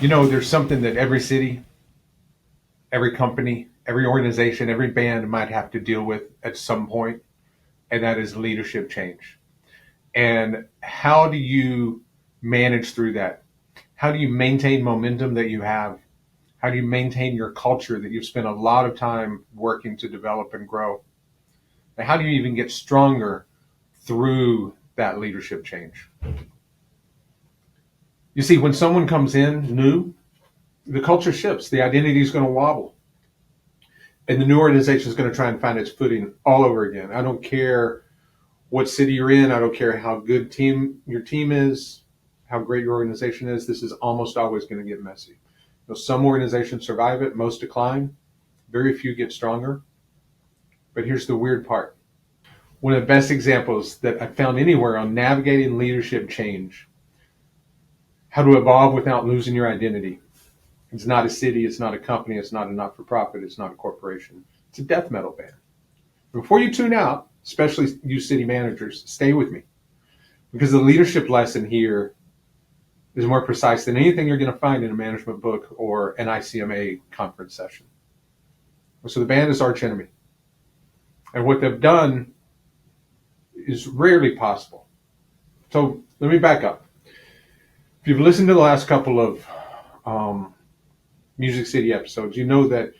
You know, there's something that every city, every company, every organization, every band might have to deal with at some point, and that is leadership change. And how do you manage through that? How do you maintain momentum that you have? How do you maintain your culture that you've spent a lot of time working to develop and grow? And how do you even get stronger through that leadership change? You see, when someone comes in new, the culture shifts, the identity is going to wobble, and the new organization is going to try and find its footing all over again. I don't care what city you're in. I don't care how good your team is, how great your organization is. This is almost always going to get messy. You know, some organizations survive it, most decline. Very few get stronger. But here's the weird part. One of the best examples that I found anywhere on navigating leadership change, how to evolve without losing your identity. It's not a city, it's not a company, it's not a not-for-profit, it's not a corporation. It's a death metal band. Before you tune out, especially you city managers, stay with me, because the leadership lesson here is more precise than anything you're going to find in a management book or an ICMA conference session. So the band is arch enemy. And what they've done is rarely possible. So let me back up. If you've listened to the last couple of Music City episodes, you know that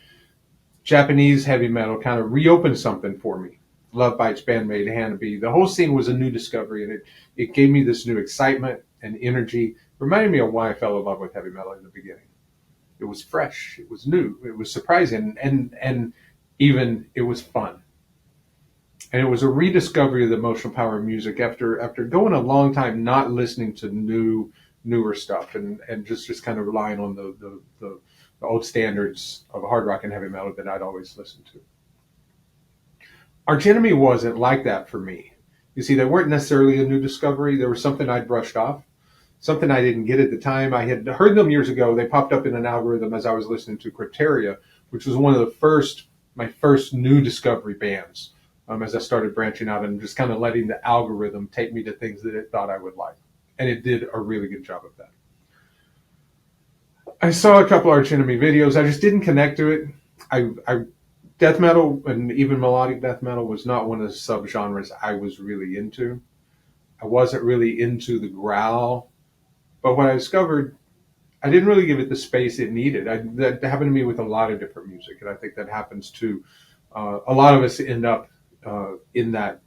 Japanese heavy metal kind of reopened something for me. Lovebites, Bandmate, Hanabi. The whole scene was a new discovery, and it gave me this new excitement and energy. It reminded me of why I fell in love with heavy metal in the beginning. It was fresh, it was new, it was surprising, and even it was fun. And it was a rediscovery of the emotional power of music after going a long time not listening to newer stuff and just kind of relying on the old standards of hard rock and heavy metal that I'd always listened to. Arch Enemy wasn't like that for me. You see, they weren't necessarily a new discovery. There was something I'd brushed off, something I didn't get at the time. I had heard them years ago. They popped up in an algorithm as I was listening to Crypteria, which was one of my first new discovery bands, as I started branching out and just kind of letting the algorithm take me to things that it thought I would like. And it did a really good job of that. I saw a couple Arch Enemy videos. I just didn't connect to it. I death metal and even melodic death metal was not one of the subgenres I was really into. I wasn't really into the growl, but what I discovered, I didn't really give it the space it needed. That happened to me with a lot of different music, and I think that happens to a lot of us. End up in that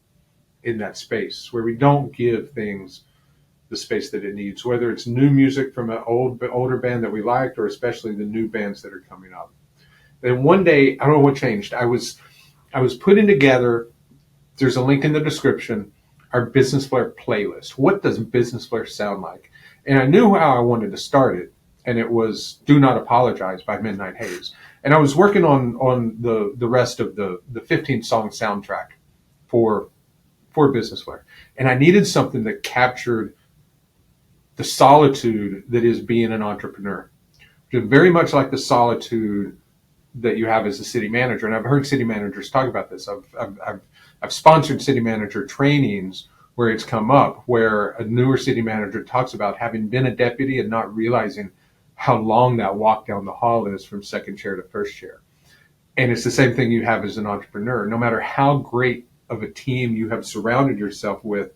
space where we don't give things the space that it needs, whether it's new music from an older band that we liked, or especially the new bands that are coming up. And one day, I don't know what changed. I was putting together. There's a link in the description. Our Business Flare playlist. What does Business Flare sound like? And I knew how I wanted to start it, and it was "Do Not Apologize" by Midnight Haze. And I was working on the rest of the 15 song soundtrack for Business Flare, and I needed something that captured the solitude that is being an entrepreneur. Very much like the solitude that you have as a city manager. And I've heard city managers talk about this. I've sponsored city manager trainings where it's come up, where a newer city manager talks about having been a deputy and not realizing how long that walk down the hall is from second chair to first chair. And it's the same thing you have as an entrepreneur. No matter how great of a team you have surrounded yourself with,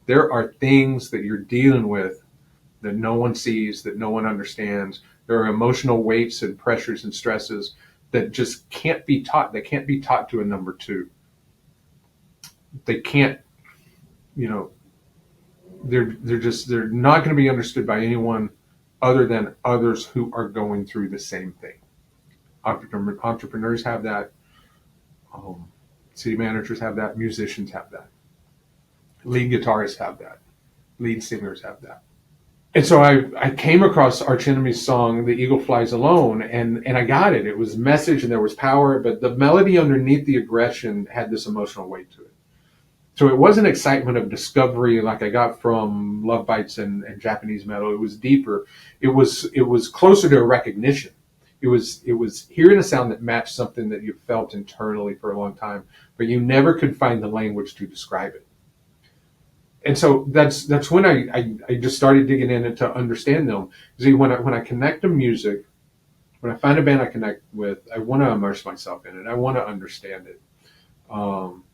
there are things that you're dealing with that no one sees, that no one understands. There are emotional weights and pressures and stresses that just can't be taught. They can't be taught to a number two. They can't, they're not going to be understood by anyone other than others who are going through the same thing. Entrepreneurs have that. City managers have that. Musicians have that. Lead guitarists have that. Lead singers have that. And so I came across Arch Enemy's song, "The Eagle Flies Alone," and I got it. It was message and there was power, but the melody underneath the aggression had this emotional weight to it. So it wasn't excitement of discovery like I got from Lovebites and Japanese metal. It was deeper. It was closer to a recognition. It was hearing a sound that matched something that you felt internally for a long time, but you never could find the language to describe it. And so that's when I just started digging in and to understand them. See, when I connect to music, when I find a band I connect with, I want to immerse myself in it. I want to understand it.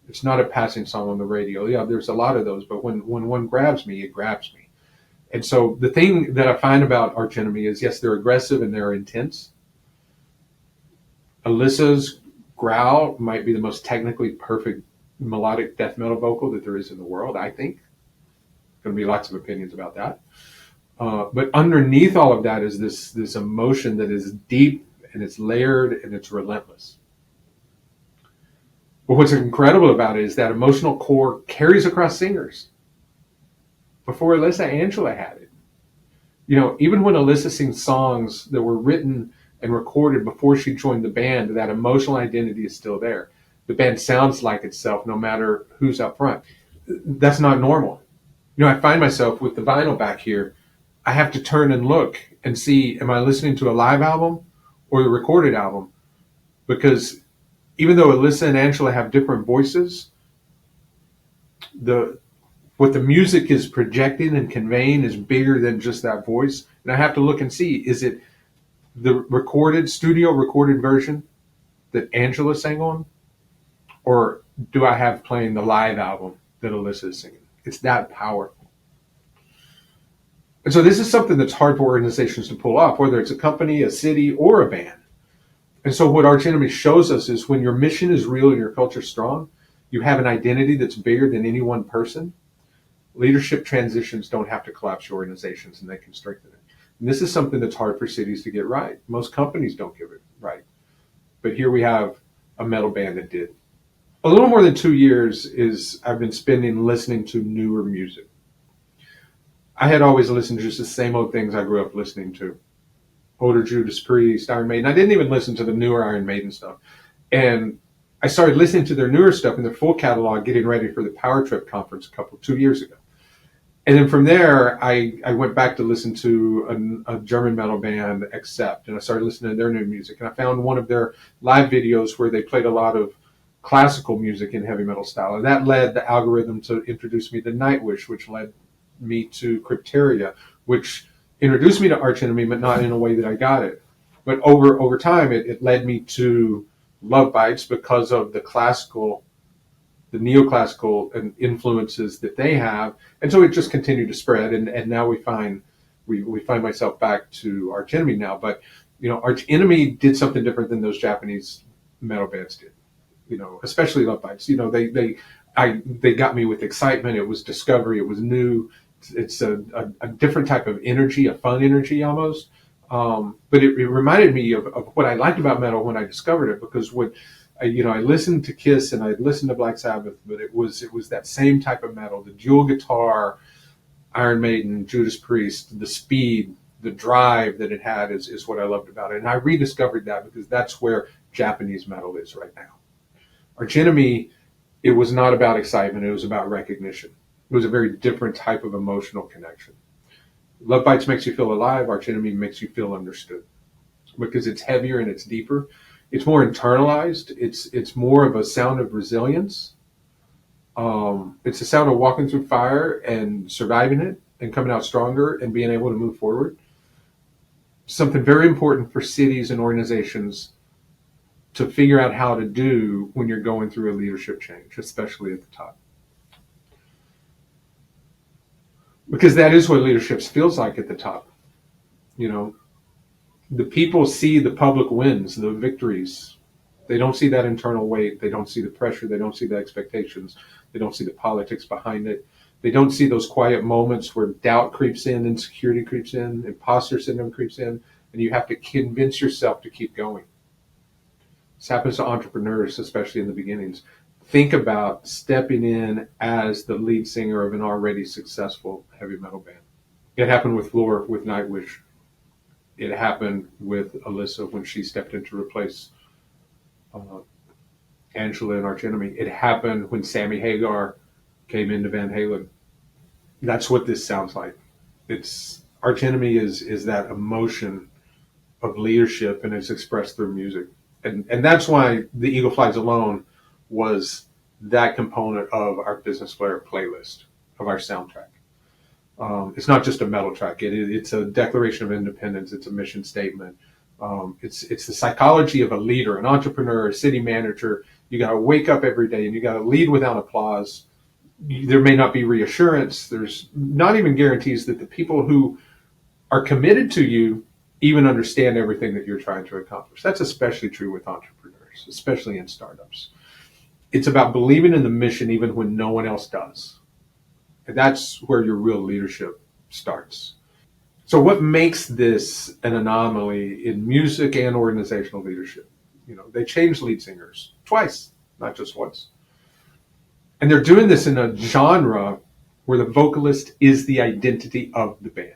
It's not a passing song on the radio. Yeah, there's a lot of those, but when one grabs me, it grabs me. And so the thing that I find about Arch Enemy is, yes, they're aggressive and they're intense. Alissa's growl might be the most technically perfect melodic death metal vocal that there is in the world, I think. Going to be lots of opinions about that. But underneath all of that is this emotion that is deep and it's layered and it's relentless. But what's incredible about it is that emotional core carries across singers. Before Alissa, Angela had it. You know, even when Alissa sings songs that were written and recorded before she joined the band, that emotional identity is still there. The band sounds like itself no matter who's up front. That's not normal. You know, I find myself with the vinyl back here, I have to turn and look and see, am I listening to a live album or the recorded album? Because even though Alissa and Angela have different voices, what the music is projecting and conveying is bigger than just that voice. And I have to look and see, is it the studio recorded version that Angela sang on? Or do I have playing the live album that Alissa is singing? It's that powerful. And so this is something that's hard for organizations to pull off, whether it's a company, a city, or a band. And so what Arch Enemy shows us is when your mission is real and your culture is strong, you have an identity that's bigger than any one person. Leadership transitions don't have to collapse your organizations, and they can strengthen it. And this is something that's hard for cities to get right. Most companies don't get it right. But here we have a metal band that did. A little more than 2 years I've been spending listening to newer music. I had always listened to just the same old things I grew up listening to. Older Judas Priest, Iron Maiden. I didn't even listen to the newer Iron Maiden stuff. And I started listening to their newer stuff in their full catalog, getting ready for the Power Trip conference 2 years ago. And then from there, I went back to listen to a German metal band, Accept, and I started listening to their new music. And I found one of their live videos where they played a lot of classical music in heavy metal style. And that led the algorithm to introduce me to Nightwish, which led me to Crypteria, which introduced me to Arch Enemy, but not in a way that I got it. But over time, it led me to Lovebites because of the neoclassical influences that they have, and so it just continued to spread. And now we find myself back to Arch Enemy now. But you know, Arch Enemy did something different than those Japanese metal bands did. You know, especially Lovebites. You know, they got me with excitement. It was discovery. It was new. It's a different type of energy, a fun energy almost. But it reminded me of what I liked about metal when I discovered it, because I listened to Kiss and I listened to Black Sabbath, but it was that same type of metal, the dual guitar, Iron Maiden, Judas Priest, the speed, the drive that it had is what I loved about it. And I rediscovered that because that's where Japanese metal is right now. Arch Enemy, it was not about excitement, it was about recognition. It was a very different type of emotional connection. Lovebites makes you feel alive, Arch Enemy makes you feel understood. Because it's heavier and it's deeper. It's more internalized. It's more of a sound of resilience. It's a sound of walking through fire and surviving it and coming out stronger and being able to move forward. Something very important for cities and organizations to figure out how to do when you're going through a leadership change, especially at the top. Because that is what leadership feels like at the top. You know, the people see the public wins, the victories. They don't see that internal weight. They don't see the pressure. They don't see the expectations. They don't see the politics behind it. They don't see those quiet moments where doubt creeps in, insecurity creeps in, imposter syndrome creeps in, and you have to convince yourself to keep going. This happens to entrepreneurs, especially in the beginnings. Think about stepping in as the lead singer of an already successful heavy metal band. It happened with Floor, with Nightwish. It happened with Alissa when she stepped in to replace Angela and Arch Enemy. It happened when Sammy Hagar came into Van Halen. That's what this sounds like. Arch Enemy is that emotion of leadership, and it's expressed through music. And that's why The Eagle Flies Alone was that component of our Business Flair playlist. of our soundtrack. It's not just a metal track. It's a declaration of independence. It's a mission statement. It's the psychology of a leader, an entrepreneur, a city manager. You got to wake up every day and you got to lead without applause. There may not be reassurance. There's not even guarantees that the people who are committed to you even understand everything that you're trying to accomplish. That's especially true with entrepreneurs, especially in startups. It's about believing in the mission even when no one else does. And that's where your real leadership starts. So what makes this an anomaly in music and organizational leadership? They changed lead singers twice, not just once. And they're doing this in a genre where the vocalist is the identity of the band.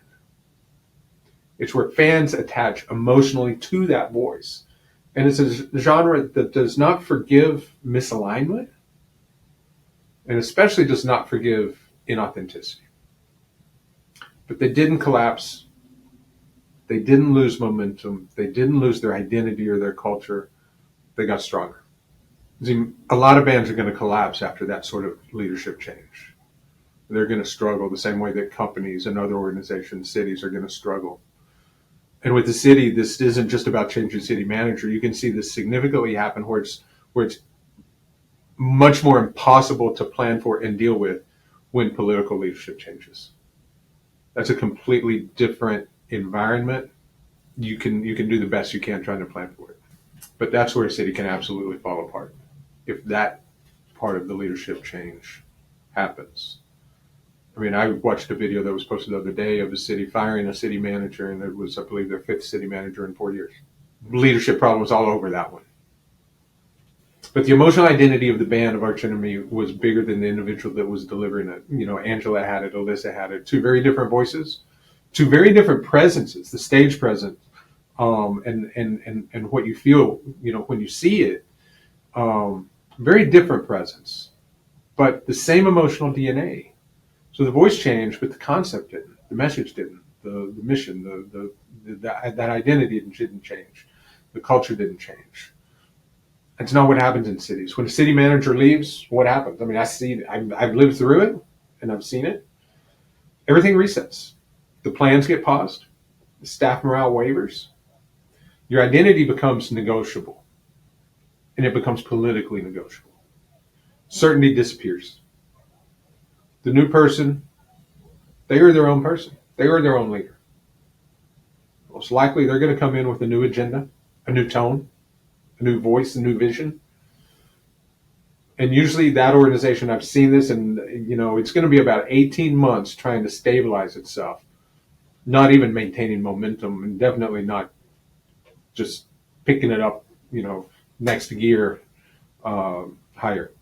It's where fans attach emotionally to that voice. And it's a genre that does not forgive misalignment and especially does not forgive inauthenticity. But they didn't collapse. They didn't lose momentum. They didn't lose their identity or their culture. They got stronger. See, a lot of bands are going to collapse after that sort of leadership change. They're going to struggle the same way that companies and other organizations, cities are going to struggle. And with the city, this isn't just about changing city manager. You can see this significantly happen where it's much more impossible to plan for and deal with when political leadership changes. That's a completely different environment. You can do the best you can trying to plan for it. But that's where a city can absolutely fall apart if that part of the leadership change happens. I mean, I watched a video that was posted the other day of a city firing a city manager, and it was, I believe, their 5th city manager in 4 years. Leadership problems all over that one. But the emotional identity of the band of Arch Enemy was bigger than the individual that was delivering it. Angela had it, Alissa had it. 2 very different voices, 2 very different presences. The stage presence, and what you feel, when you see it, very different presence, but the same emotional DNA. So the voice changed, but the concept didn't. The message didn't. The mission, that identity didn't change. The culture didn't change. It's not what happens in cities. When a city manager leaves, what happens? I mean, I see it. I've lived through it, and I've seen it. Everything resets. The plans get paused. The staff morale wavers. Your identity becomes negotiable, and it becomes politically negotiable. Certainty disappears. The new person, they are their own person. They are their own leader. Most likely, they're going to come in with a new agenda, a new tone, a new voice, a new vision. And usually that organization, I've seen this, and it's going to be about 18 months trying to stabilize itself, not even maintaining momentum, and definitely not just picking it up, next gear higher.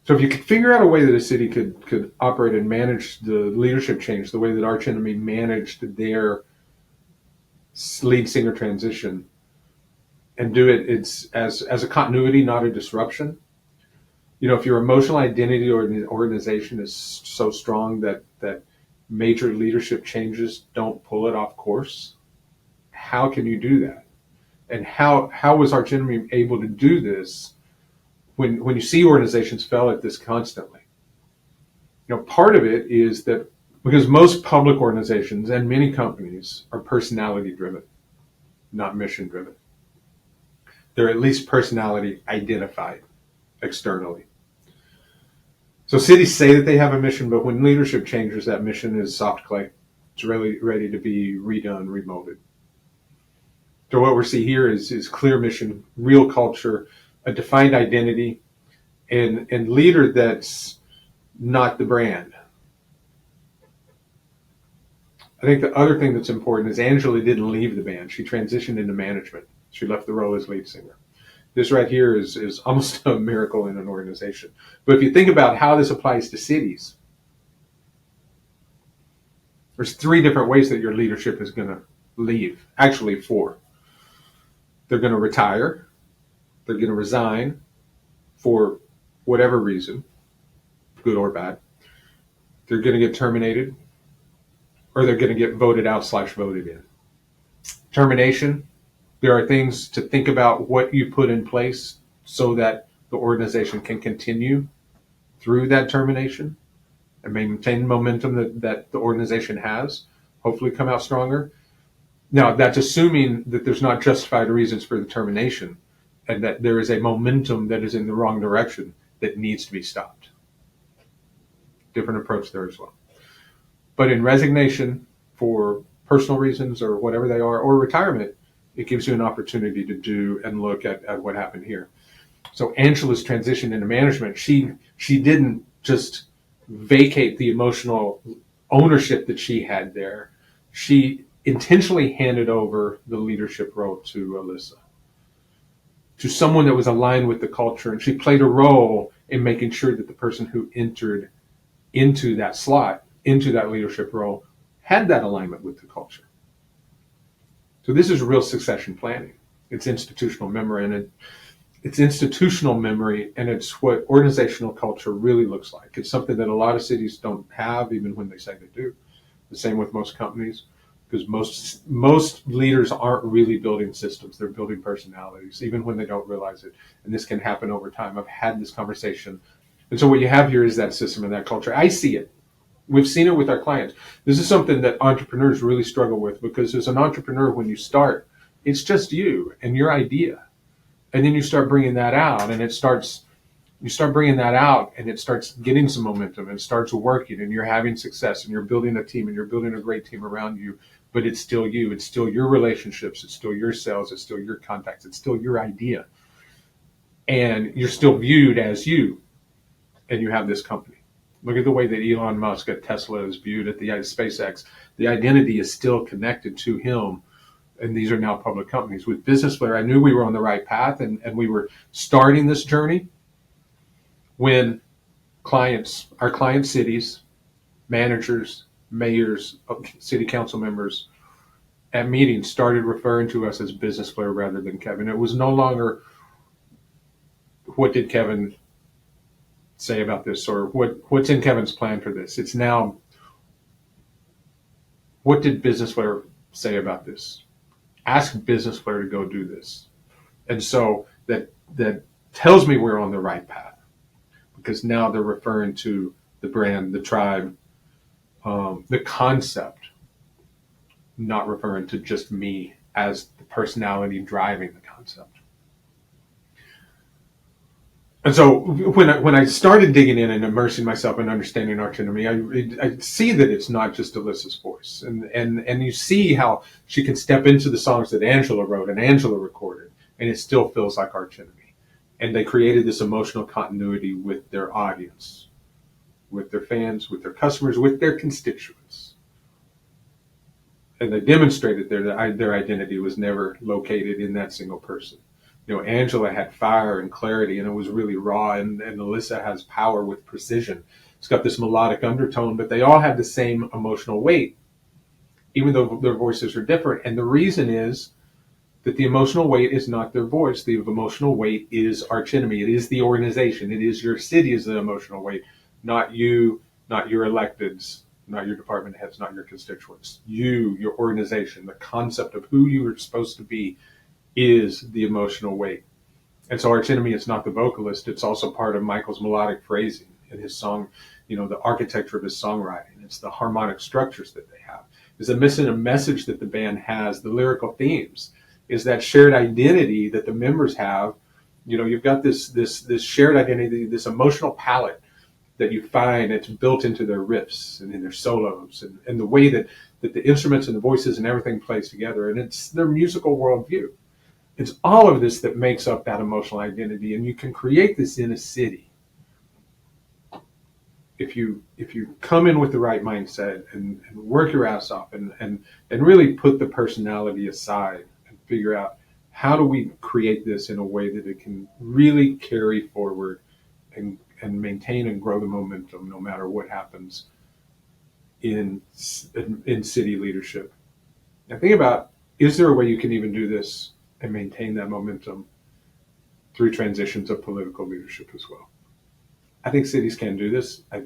So if you could figure out a way that a city could operate and manage the leadership change the way that Arch Enemy managed their lead singer transition, and do it as a continuity, not a disruption. If your emotional identity or the organization is so strong that major leadership changes don't pull it off course, how can you do that? And how was Arch Enemy able to do this when you see organizations fail at this constantly? Part of it is that because most public organizations and many companies are personality driven, not mission driven. They're at least personality identified externally. So cities say that they have a mission, but when leadership changes, that mission is soft clay. It's really ready to be redone, remolded. So what we see here is clear mission, real culture, a defined identity, and leader that's not the brand. I think the other thing that's important is Angela didn't leave the band. She transitioned into management. She left the role as lead singer. This right here is almost a miracle in an organization. But if you think about how this applies to cities, there's 3 different ways that your leadership is going to leave. Actually, 4. They're going to retire. They're going to resign for whatever reason, good or bad. They're going to get terminated, or they're going to get voted out / voted in. Termination, there are things to think about what you put in place so that the organization can continue through that termination and maintain momentum that the organization has, hopefully come out stronger. Now, that's assuming that there's not justified reasons for the termination and that there is a momentum that is in the wrong direction that needs to be stopped. Different approach there as well. But in resignation for personal reasons or whatever they are, or retirement, it gives you an opportunity to do and look at what happened here. So Angela's transition into management, she didn't just vacate the emotional ownership that she had there. She intentionally handed over the leadership role to Alissa, to someone that was aligned with the culture. And she played a role in making sure that the person who entered into that slot, into that leadership role, had that alignment with the culture. So this is real succession planning. It's institutional memory, and it's institutional memory, and it's what organizational culture really looks like. It's something that a lot of cities don't have, even when they say they do. The same with most companies, because most leaders aren't really building systems. They're building personalities, even when they don't realize it. And this can happen over time. I've had this conversation. And so what you have here is that system and that culture. I see it. We've seen it with our clients. This is something that entrepreneurs really struggle with, because as an entrepreneur, when you start, it's just you and your idea. And then you start bringing that out, and you start bringing that out, and it starts getting some momentum, and it starts working, and you're having success, and you're building a team, and you're building a great team around you. But it's still you. It's still your relationships. It's still your sales. It's still your contacts. It's still your idea. And you're still viewed as you, and you have this company. Look at the way that Elon Musk at Tesla is viewed, at the SpaceX. The identity is still connected to him, and these are now public companies. With Business Player, I knew we were on the right path, and we were starting this journey when our client cities, managers, mayors, city council members at meetings started referring to us as Business Player rather than Kevin. It was no longer, what did Kevin say about this, or what's in Kevin's plan for this? It's now, what did Business Player say about this? Ask Business Player to go do this. And so that tells me we're on the right path, because now they're referring to the brand, the tribe, the concept, not referring to just me as the personality driving the concept. And so when I started digging in and immersing myself in understanding archetypy, I see that it's not just Alissa's voice. And you see how she can step into the songs that Angela wrote and Angela recorded, and it still feels like archetypy. And they created this emotional continuity with their audience, with their fans, with their customers, with their constituents. And they demonstrated their identity was never located in that single person. You know, Angela had fire and clarity, and it was really raw, and Alissa has power with precision. It's got this melodic undertone, but they all have the same emotional weight, even though their voices are different. And the reason is that the emotional weight is not their voice. The emotional weight is archetypy. It is the organization. It is your city is the emotional weight, not you, not your electeds, not your department heads, not your constituents. You, your organization, the concept of who you are supposed to be is the emotional weight. And so archetypy is not the vocalist. It's also part of Michael's melodic phrasing in his song, you know, the architecture of his songwriting. It's the harmonic structures that they have. Is a message that the band has, the lyrical themes, is that shared identity that the members have. You know, you've got this shared identity, this emotional palette that you find it's built into their riffs and in their solos and the way that the instruments and the voices and everything plays together. And it's their musical worldview. It's all of this that makes up that emotional identity, and you can create this in a city if you come in with the right mindset and work your ass off and really put the personality aside and figure out how do we create this in a way that it can really carry forward and maintain and grow the momentum no matter what happens in city leadership. Now think about, is there a way you can even do this and maintain that momentum through transitions of political leadership as well? I think cities can do this. I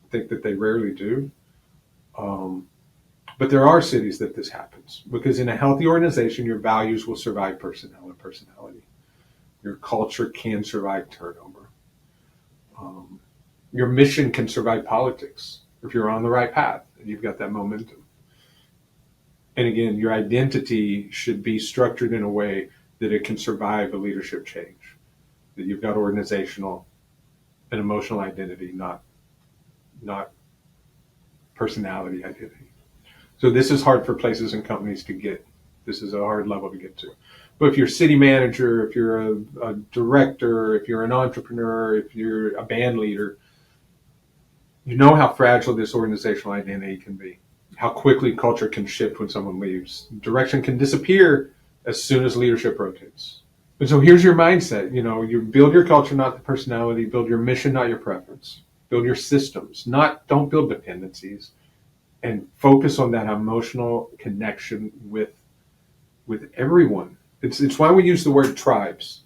think that they rarely do. But there are cities that this happens, because in a healthy organization, your values will survive personality. Your culture can survive turnover. Your mission can survive politics if you're on the right path and you've got that momentum. And again, your identity should be structured in a way that it can survive a leadership change, that you've got organizational and emotional identity, not personality identity. So this is hard for places and companies to get. This is a hard level to get to. But if you're a city manager, if you're a director, if you're an entrepreneur, if you're a band leader, you know how fragile this organizational identity can be, how quickly culture can shift when someone leaves. Direction can disappear as soon as leadership rotates. And so here's your mindset. You build your culture, not the personality. Build your mission, not your preference. Build your systems, don't build dependencies. And focus on that emotional connection with everyone. It's why we use the word tribes.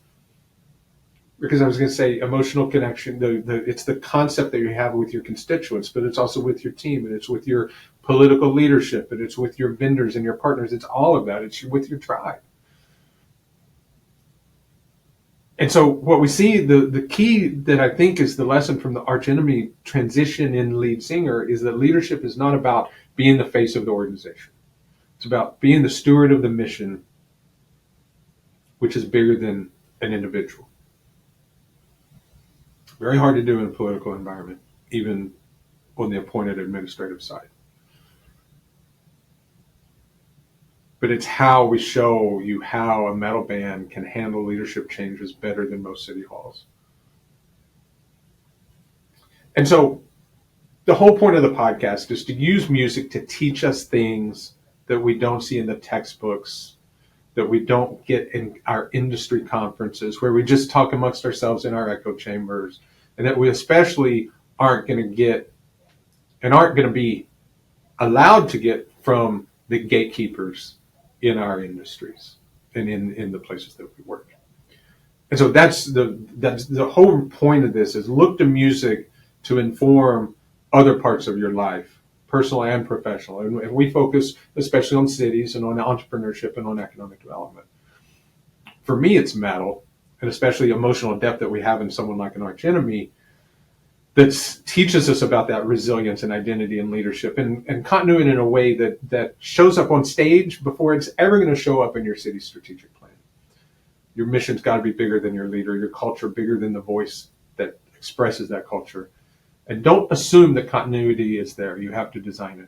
Because I was going to say emotional connection, it's the concept that you have with your constituents, but it's also with your team, and it's with your political leadership, and it's with your vendors and your partners. It's all of that. It's with your tribe. And so what we see, the key that I think is the lesson from the archenemy transition in lead singer is that leadership is not about being the face of the organization. It's about being the steward of the mission, which is bigger than an individual. Very hard to do in a political environment, even on the appointed administrative side. But it's how we show you how a metal band can handle leadership changes better than most city halls. And so the whole point of the podcast is to use music to teach us things that we don't see in the textbooks, that we don't get in our industry conferences, where we just talk amongst ourselves in our echo chambers, and that we especially aren't going to get and aren't going to be allowed to get from the gatekeepers in our industries and in the places that we work. And so that's the whole point of this, is look to music to inform other parts of your life, personal and professional. And we focus especially on cities and on entrepreneurship and on economic development. For me, it's metal, and especially emotional depth that we have in someone like an archenemy, that teaches us about that resilience and identity and leadership and continuity in a way that shows up on stage before it's ever going to show up in your city's strategic plan. Your mission's got to be bigger than your leader, your culture bigger than the voice that expresses that culture. And don't assume that continuity is there. You have to design it.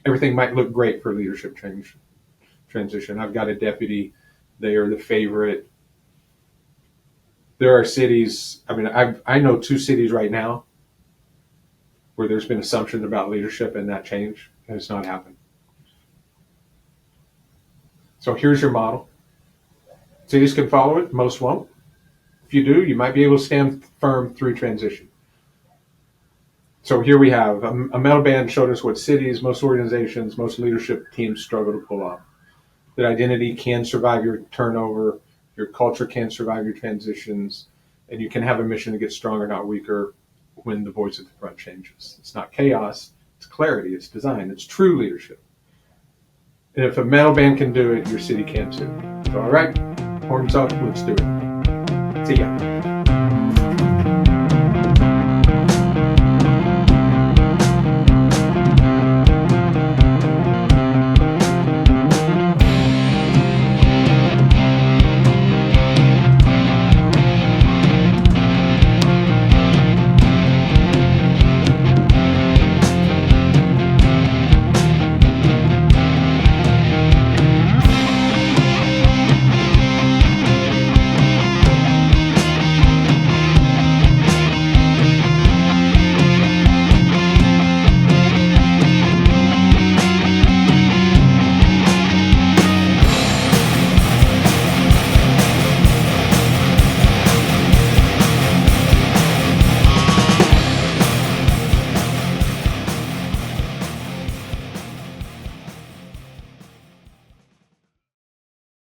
Everything might look great for leadership transition. I've got a deputy. They are the favorite. There are cities, I know 2 cities right now where there's been assumptions about leadership and that change, and it's not happened. So here's your model. Cities can follow it, most won't. If you do, you might be able to stand firm through transition. So here we have a metal band showed us what cities, most organizations, most leadership teams struggle to pull off. That identity can survive your turnover, your culture can survive your transitions, and you can have a mission to get stronger, not weaker, when the voice at the front changes. It's not chaos, it's clarity, it's design, it's true leadership. And if a metal band can do it, your city can too. So all right, horns up, let's do it. See ya.